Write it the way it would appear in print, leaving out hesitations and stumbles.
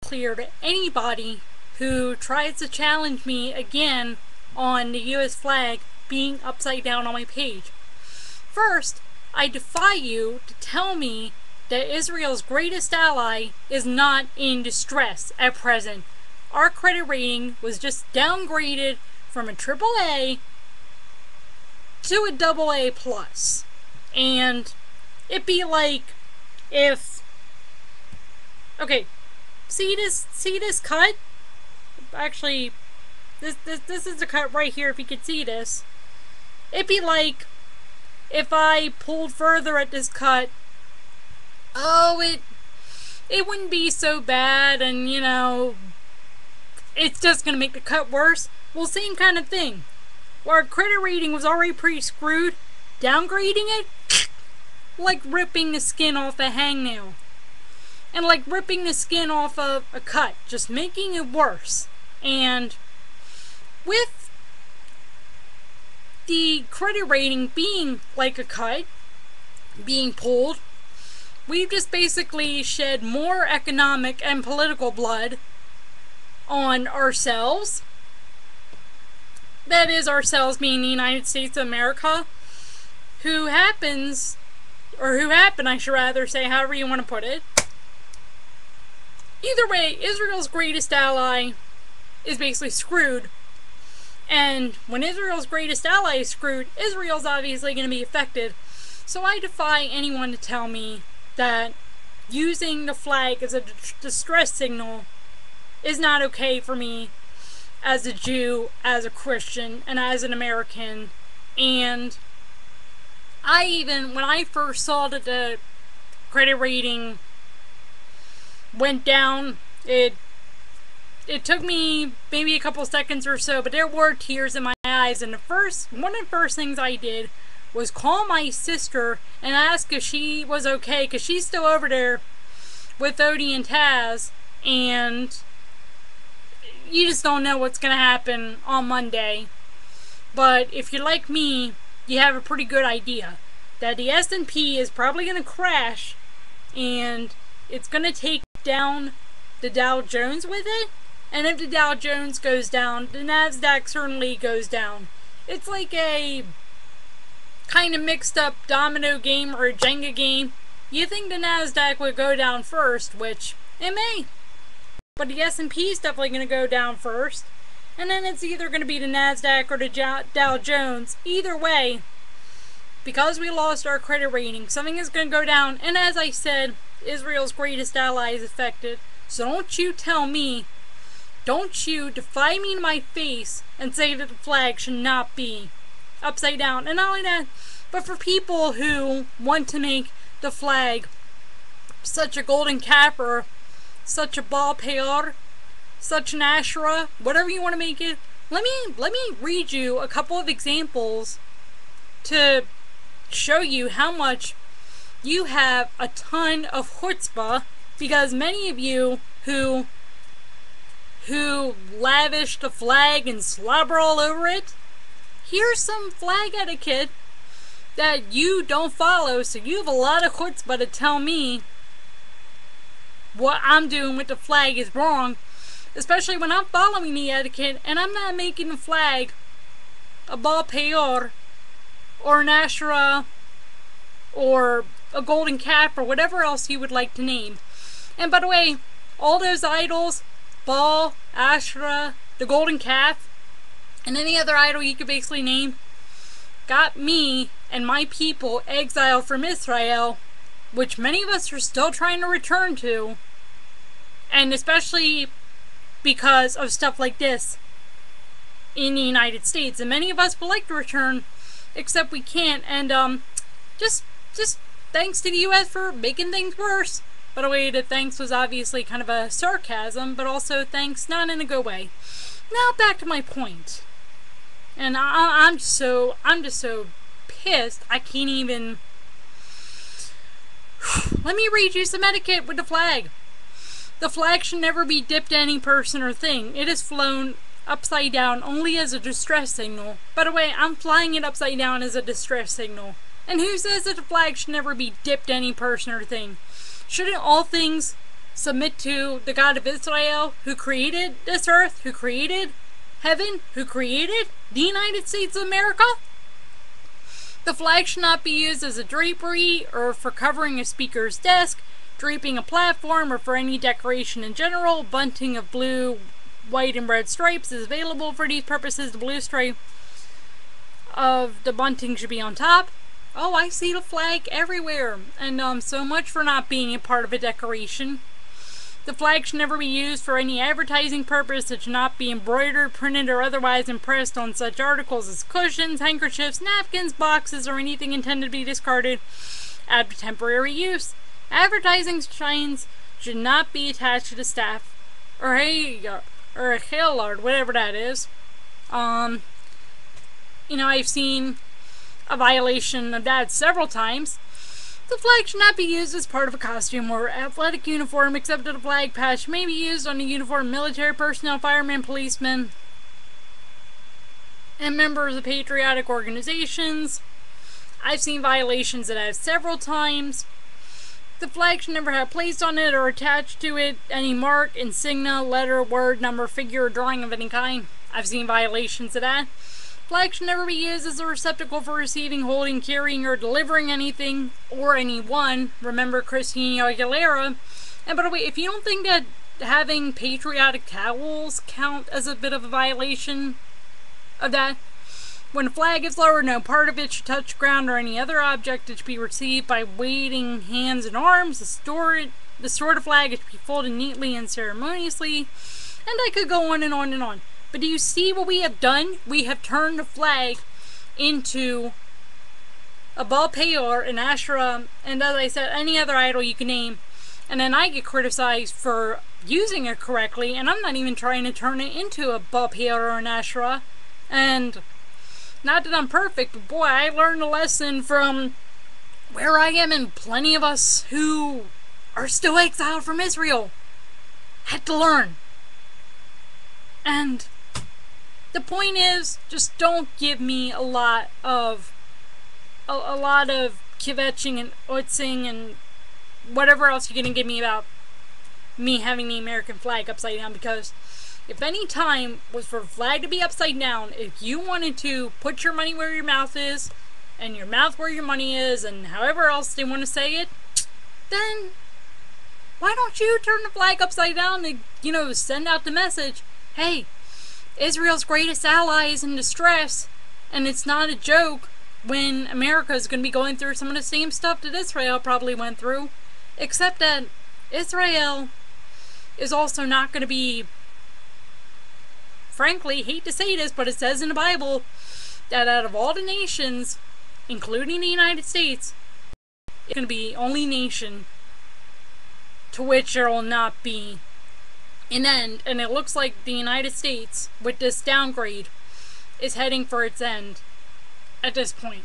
clear to anybody who tries to challenge me again on the US flag being upside down on my page. First, I defy you to tell me that Israel's greatest ally is not in distress at present. Our credit rating was just downgraded from a AAA to a AA+. And it'd be like if... Okay, see this cut? Actually, this is the cut right here, if you could see this. It'd be like if I pulled further at this cut. Oh, it wouldn't be so bad, and you know, it's just gonna make the cut worse. Well, same kind of thing. Where our credit rating was already pretty screwed, downgrading it, like ripping the skin off a hangnail. And like ripping the skin off of a cut, just making it worse. And with the credit rating being like a cut, being pulled, we've just basically shed more economic and political blood on ourselves. That is, ourselves being the United States of America, who happen, I should rather say, however you want to put it. Either way, Israel's greatest ally is basically screwed. And when Israel's greatest ally is screwed, Israel's obviously going to be affected. So I defy anyone to tell me that using the flag as a distress signal is not okay for me as a Jew, as a Christian, and as an American. And I even, when I first saw that the credit rating went down, it took me maybe a couple seconds or so, but there were tears in my eyes, and one of the first things I did was call my sister and ask if she was okay, because she's still over there with Odie and Taz, and you just don't know what's going to happen on Monday. But if you're like me, you have a pretty good idea that the S&P is probably going to crash, and it's going to take down the Dow Jones with it. And if the Dow Jones goes down, the Nasdaq certainly goes down. It's like a kind of mixed up domino game or a Jenga game. You think the Nasdaq would go down first, which it may, but the S&P is definitely going to go down first, and then it's either going to be the Nasdaq or the Dow Jones. Either way, because we lost our credit rating, something is going to go down. And as I said, Israel's greatest ally is affected. So don't you tell me, don't you defy me to my face and say that the flag should not be upside down. And not only that, but for people who want to make the flag such a golden cap, or such a bal peor, such an Asherah, whatever you want to make it, let me read you a couple of examples to show you how much you have a ton of chutzpah, because many of you who lavish the flag and slobber all over it, here's some flag etiquette that you don't follow, so you have a lot of chutzpah to tell me what I'm doing with the flag is wrong, especially when I'm following the etiquette and I'm not making the flag a bal peor or an Asherah or a golden cap or whatever else you would like to name. And by the way, all those idols, Baal, Asherah, the golden calf, and any other idol you could basically name, got me and my people exiled from Israel, which many of us are still trying to return to, and especially because of stuff like this in the United States. And many of us would like to return, except we can't. And just thanks to the US for making things worse. By the way, the thanks was obviously kind of a sarcasm, but also thanks not in a good way. Now back to my point. And I'm just so pissed I can't even. Let me read you some etiquette with the flag. The flag should never be dipped to any person or thing. It is flown upside down only as a distress signal. By the way, I'm flying it upside down as a distress signal. And who says that the flag should never be dipped to any person or thing? Shouldn't all things submit to the God of Israel, who created this earth, who created heaven, who created the United States of America. The flag should not be used as a drapery or for covering a speaker's desk, draping a platform, or for any decoration in general. Bunting of blue, white, and red stripes is available for these purposes. The blue stripe of the bunting should be on top. Oh, I see the flag everywhere. And so much for not being a part of a decoration. The flag should never be used for any advertising purpose. It should not be embroidered, printed, or otherwise impressed on such articles as cushions, handkerchiefs, napkins, boxes, or anything intended to be discarded out of temporary use. Advertising signs should not be attached to the staff or a hailard, whatever that is. I've seen a violation of that several times. The flag should not be used as part of a costume or athletic uniform, except that a flag patch may be used on a uniformed military personnel, firemen, policemen, and members of patriotic organizations. I've seen violations of that several times. The flag should never have placed on it or attached to it any mark, insignia, letter, word, number, figure, or drawing of any kind. I've seen violations of that. Flag should never be used as a receptacle for receiving, holding, carrying, or delivering anything or anyone. Remember Christina Aguilera. And by the way, if you don't think that having patriotic towels count as a bit of a violation of that, when a flag is lowered, no part of it should touch ground or any other object. It should be received by waving hands and arms. The sword of flag should be folded neatly and ceremoniously. And I could go on and on and on. But do you see what we have done? We have turned the flag into a Baal Peor, an Asherah, and as I said, any other idol you can name. And then I get criticized for using it correctly, and I'm not even trying to turn it into a Baal Peor or an Asherah. And not that I'm perfect, but boy, I learned a lesson from where I am, and plenty of us who are still exiled from Israel had to learn. And the point is, just don't give me a lot of kvetching and utzing and whatever else you're gonna give me about me having the American flag upside down, because if any time was for a flag to be upside down, if you wanted to put your money where your mouth is, and your mouth where your money is, and however else they want to say it, then why don't you turn the flag upside down and, send out the message, hey, Israel's greatest ally is in distress, and it's not a joke when America is going to be going through some of the same stuff that Israel probably went through, except that Israel is also not going to be, frankly, hate to say this, but it says in the Bible that out of all the nations, including the United States, it's going to be the only nation to which there will not be an end. And it looks like the United States, with this downgrade, is heading for its end at this point.